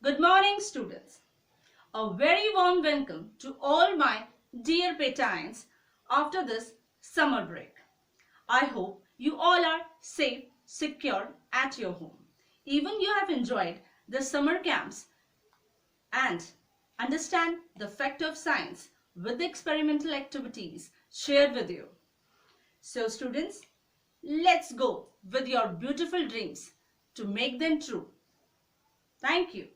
Good morning, students. A very warm welcome to all my dear Petines after this summer break. I hope you all are safe, secure at your home. Even you have enjoyed the summer camps and understand the fact of science with the experimental activities shared with you. So students, let's go with your beautiful dreams to make them true. Thank you.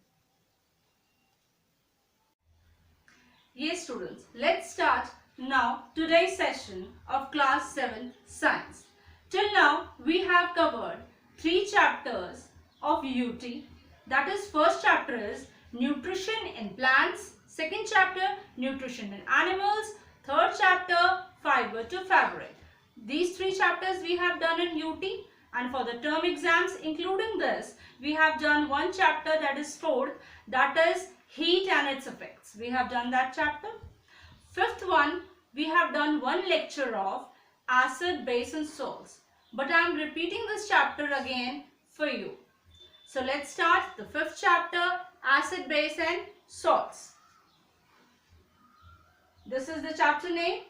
Yes students, let's start now today's session of class 7 science. Till now we have covered 3 chapters of UT. That is, first chapter is nutrition in plants, second chapter nutrition in animals, third chapter fiber to fabric. These 3 chapters we have done in UT, and for the term exams including this we have done one chapter, that is fourth, that is heat and its effects. We have done that chapter. Fifth one, we have done one lecture of acid, base and salts. But I am repeating this chapter again for you. So let's start the fifth chapter, acid, base and salts. This is the chapter name.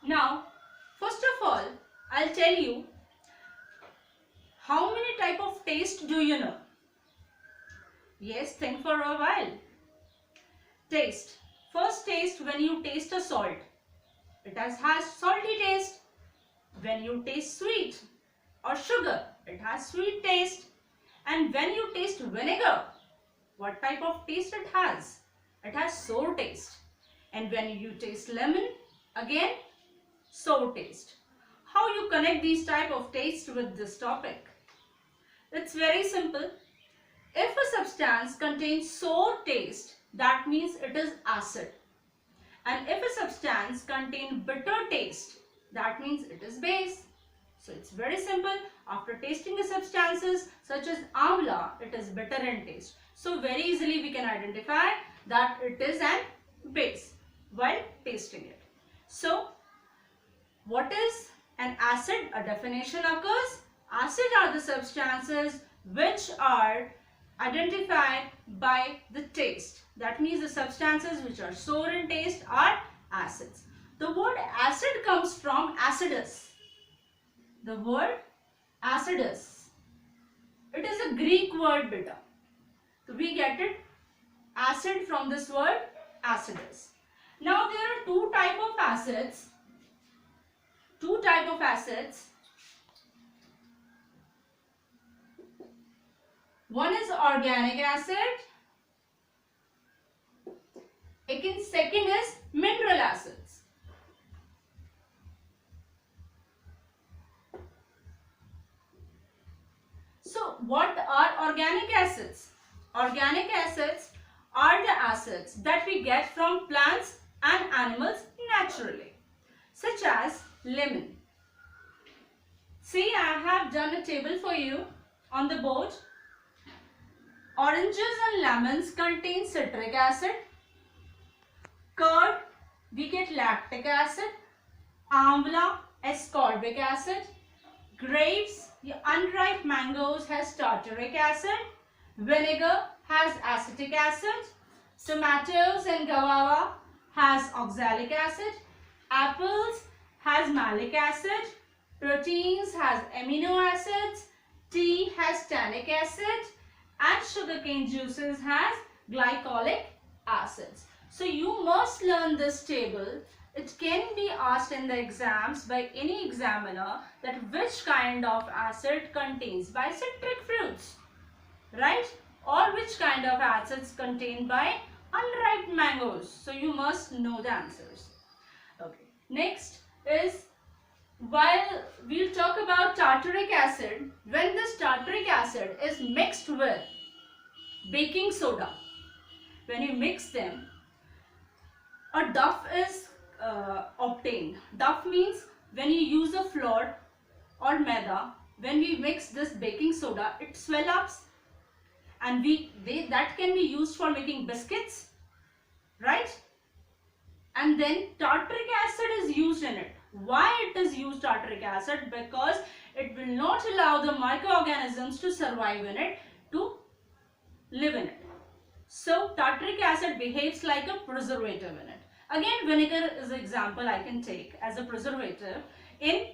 Now, first of all, I'll tell you how many type of taste do you know? Yes, think for a while. Taste. First taste, when you taste a salt, it has salty taste. When you taste sweet or sugar, it has sweet taste. And when you taste vinegar, what type of taste it has? It has sour taste. And when you taste lemon, again, sour taste. How you connect these type of taste with this topic? It's very simple. If a substance contains sour taste, that means it is acid. And if a substance contains bitter taste, that means it is base. So it's very simple. After tasting the substances such as amla, it is bitter in taste. So very easily we can identify that it is an base while tasting it. So what is an acid? A definition occurs. Acid are the substances which are identified by the taste. That means the substances which are sour in taste are acids. The word acid comes from acidus. The word acidus. It is a Greek word, beta. So we get it acid from this word acidus. Now there are two type of acids. One is organic acid. Second is mineral acids. So what are organic acids? Organic acids are the acids that we get from plants and animals naturally, such as lemon. See, I have done a table for you on the board. Oranges and lemons contain citric acid. Curd, we get lactic acid. Amla, ascorbic acid. Grapes, unripe mangoes has tartaric acid. Vinegar has acetic acid. Tomatoes and guava has oxalic acid. Apples has malic acid. Proteins has amino acids. Tea has tannic acid. And sugarcane juices has glycolic acids. So you must learn this table. It can be asked in the exams by any examiner that which kind of acid contains by citric fruits, right? Or which kind of acids contained by unripe mangoes. So you must know the answers. Okay. Next is, while we'll talk about tartaric acid, when this tartaric acid is mixed with baking soda, when you mix them, a duff is obtained. Duff means when you use a flour or maida, when we mix this baking soda, it swells up, and that can be used for making biscuits, right? And then tartaric acid is used in it. Why it is used tartaric acid? Because it will not allow the microorganisms to survive in it to live in it. So tartaric acid behaves like a preservative in it. Again, vinegar is an example I can take as a preservative in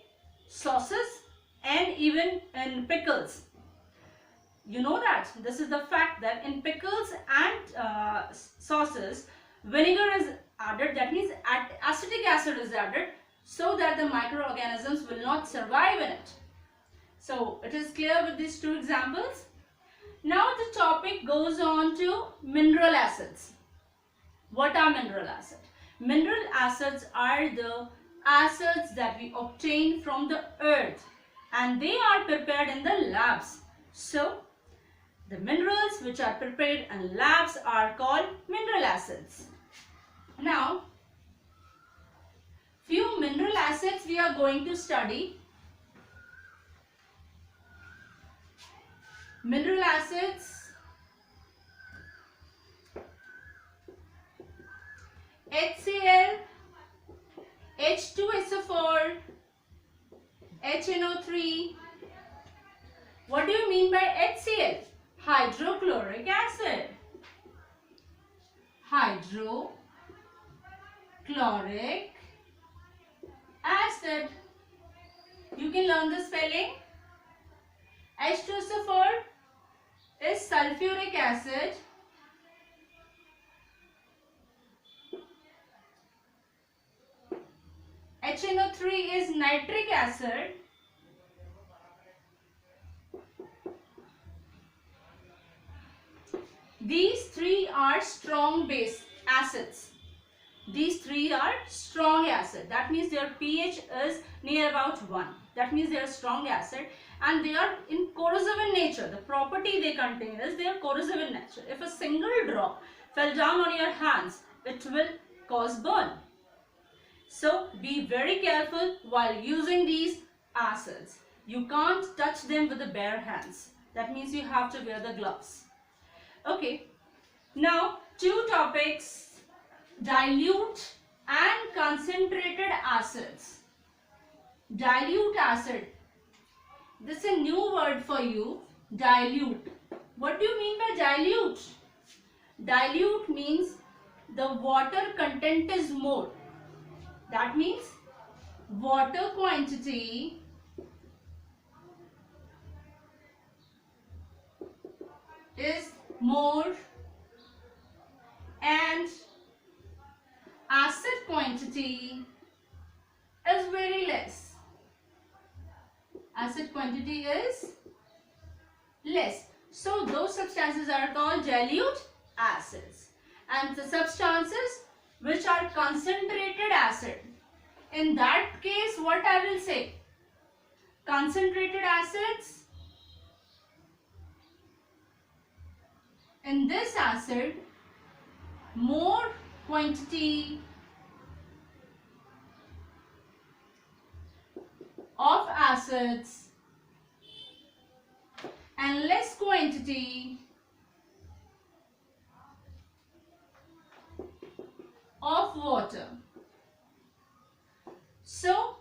sauces and even in pickles. You know that this is the fact that in pickles and sauces, vinegar is added. That means acetic acid is added so that the microorganisms will not survive in it. So it is clear with these two examples. Now the topic goes on to mineral acids. What are mineral acids? Mineral acids are the acids that we obtain from the earth and they are prepared in the labs. So the minerals which are prepared in labs are called mineral acids. Now, few mineral acids we are going to study. Mineral acids, HCl, H2SO4, HNO3. What do you mean by HCl? Hydrochloric acid. Hydrochloric acid. You can learn the spelling. H2SO4 is sulfuric acid. HNO3 is nitric acid. These three are strong base acids. These three are strong acid. That means their pH is near about 1. That means they are strong acid and they are in corrosive in nature. The property they contain is they are corrosive in nature. If a single drop fell down on your hands, it will cause burn. So be very careful while using these acids. You can't touch them with the bare hands. That means you have to wear the gloves. Okay, now two topics, dilute and concentrated acids. Dilute acid. This is a new word for you, dilute. What do you mean by dilute? Dilute means the water content is more. That means water quantity is more and acid quantity is very less. Acid quantity is less. So those substances are called dilute acids. And the substances which are concentrated acid, in that case what I will say? Concentrated acids, in this acid more quantity of acids and less quantity of water. So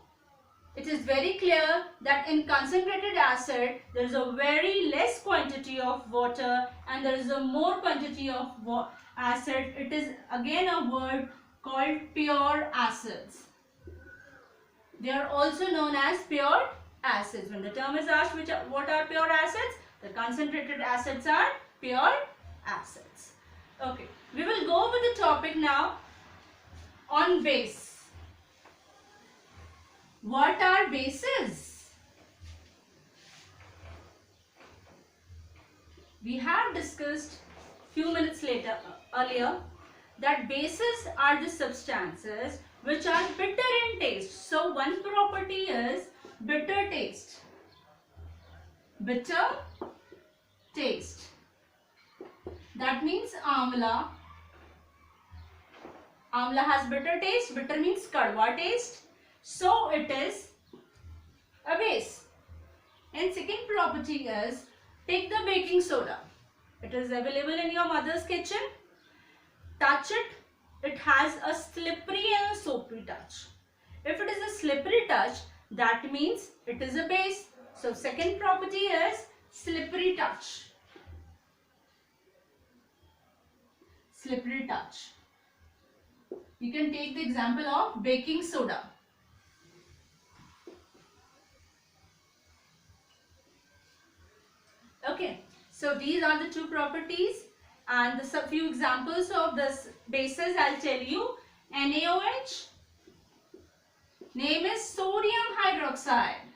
it is very clear that in concentrated acid there is a very less quantity of water and there is a more quantity of acid. It is again a word called pure acids. They are also known as pure acids. When the term is asked what are pure acids, the concentrated acids are pure acids. Okay, we will go with the topic now on base. What are bases? We have discussed few minutes earlier that bases are the substances which are bitter in taste. So one property is bitter taste. Bitter taste. That means amla. Amla has bitter taste. Bitter means kadwa taste. So it is a base. And second property is, take the baking soda. It is available in your mother's kitchen. Touch it. It has a slippery and a soapy touch. If it is a slippery touch, that means it is a base. So second property is slippery touch. slippery touch. You can take the example of baking soda. Okay, so these are the two properties, and the few examples of this bases I'll tell you. NaOH, name is sodium hydroxide.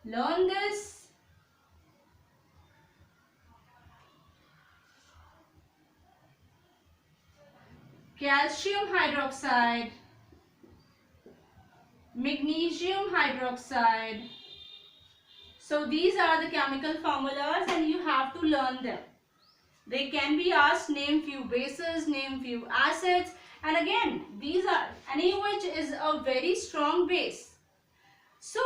Learn this. Calcium hydroxide, magnesium hydroxide. So these are the chemical formulas and you have to learn them. They can be asked, name few bases, name few acids, and again these are, NaOH is a very strong base. So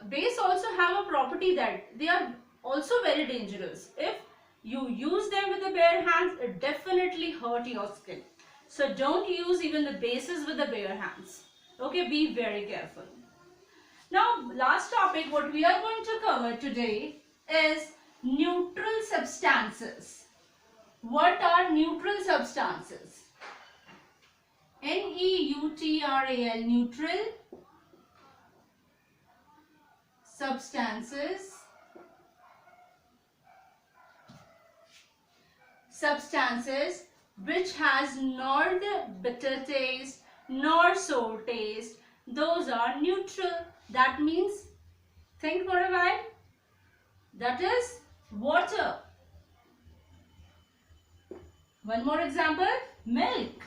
base also have a property that they are also very dangerous. If you use them with the bare hands, it definitely hurt your skin. So don't use even the bases with the bare hands. Okay, be very careful. Now, last topic what we are going to cover today is neutral substances. What are neutral substances? Neutral, neutral substances. Substances which has nor the bitter taste nor sour taste, those are neutral. That means, think for a while, that is water. One more example, milk.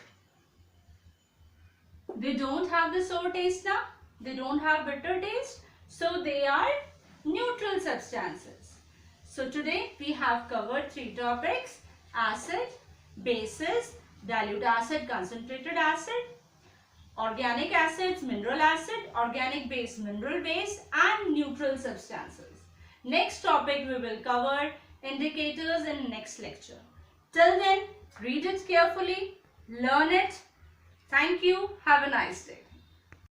They don't have the sour taste now, they don't have bitter taste, so they are neutral substances. So today we have covered three topics: acid, bases, dilute acid, concentrated acid, organic acids, mineral acid, organic base, mineral base, and neutral substances. Next topic we will cover indicators in next lecture. Till then, read it carefully, learn it. Thank you. Have a nice day.